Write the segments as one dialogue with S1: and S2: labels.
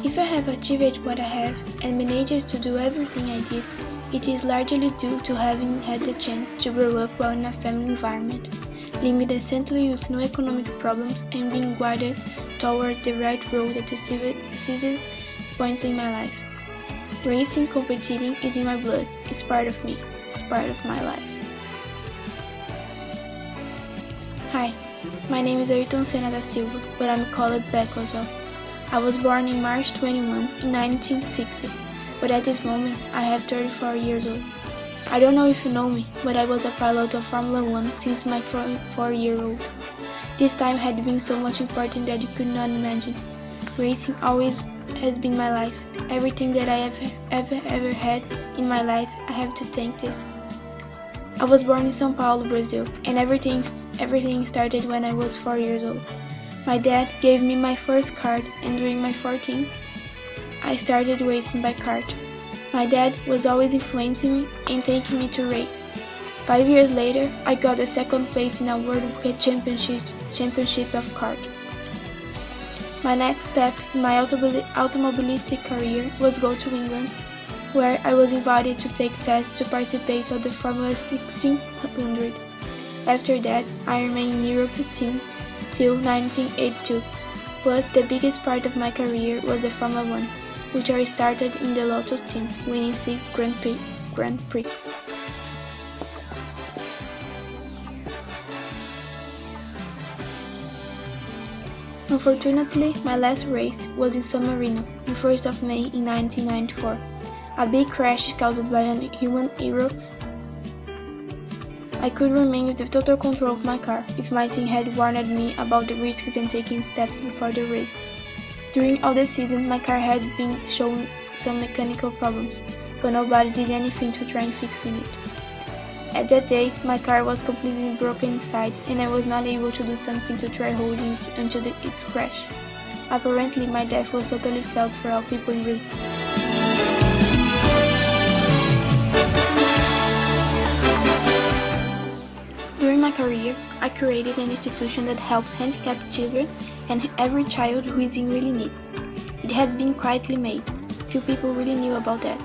S1: If I have achieved what I have and managed to do everything I did, it is largely due to having had the chance to grow up well in a family environment, living decently with no economic problems and being guided toward the right road at decisive points in my life. Racing, competing is in my blood, it's part of me, it's part of my life. Hi, my name is Ayrton Senna da Silva, but I'm called Beco as well. I was born in March 21 in 1960, but at this moment I have 34 years old. I don't know if you know me, but I was a pilot of Formula 1 since my 4-year-old. This time had been so much important that you could not imagine. Racing always has been my life. Everything that I have ever had in my life, I have to thank this. I was born in São Paulo, Brazil, and everything started when I was 4 years old. My dad gave me my first kart, and during my 14th, I started racing by kart. My dad was always influencing me and taking me to race. 5 years later, I got the second place in a World Championship of kart. My next step in my automobilistic career was go to England, where I was invited to take tests to participate in the Formula 1600. After that, I remained in Europe team till 1982, but the biggest part of my career was the Formula 1, which I started in the Lotus team, winning 6 Grand Prix. Unfortunately, my last race was in San Marino, on 1st of May in 1994. A big crash caused by a human error. I could remain with the total control of my car if my team had warned me about the risks and taken steps before the race. During all the season, my car had been showing some mechanical problems, but nobody did anything to try and fix it. At that day, my car was completely broken inside, and I was not able to do something to try holding it until its crash. Apparently, my death was totally felt for all people in Brazil. During my career, I created an institution that helps handicapped children and every child who is in really need. It had been quietly made. Few people really knew about that.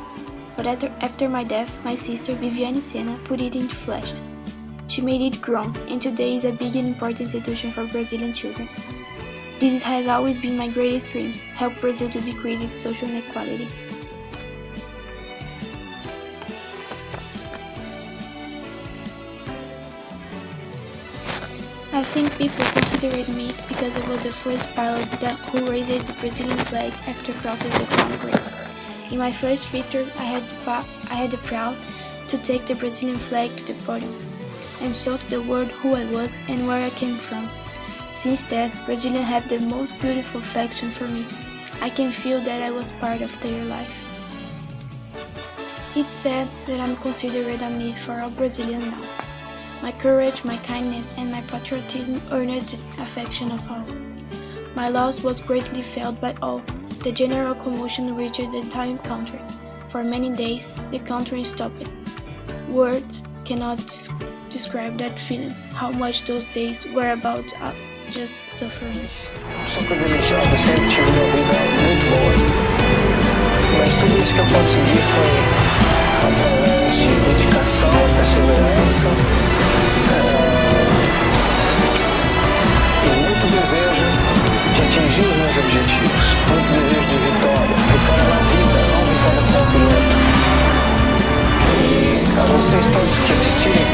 S1: But after my death, my sister Viviane Senna put it into flashes. She made it grow, and today is a big and important institution for Brazilian children. This has always been my greatest dream, help Brazil to decrease its social inequality. I think people considered me because I was the first pilot who raised the Brazilian flag after crossing the crown break. In my first feature, I had the proud to take the Brazilian flag to the podium and show to the world who I was and where I came from. Since then, Brazilians have the most beautiful affection for me. I can feel that I was part of their life. It's sad that I'm considered a myth for all Brazilians now. My courage, my kindness, and my patriotism earned the affection of all. My loss was greatly felt by all. The general commotion reached the entire country. For many days, the country stopped. Words cannot describe that feeling, how much those days were about just suffering.
S2: Sou privilegiado, eu sempre tive uma vida muito boa. Mas tudo isso que eu consegui foi através de dedicação, perseverança e muito desejo de atingir os meus objetivos, muito desejo de vitória, vitória na vida, não vitória com o piloto. E a vocês todos que assistirem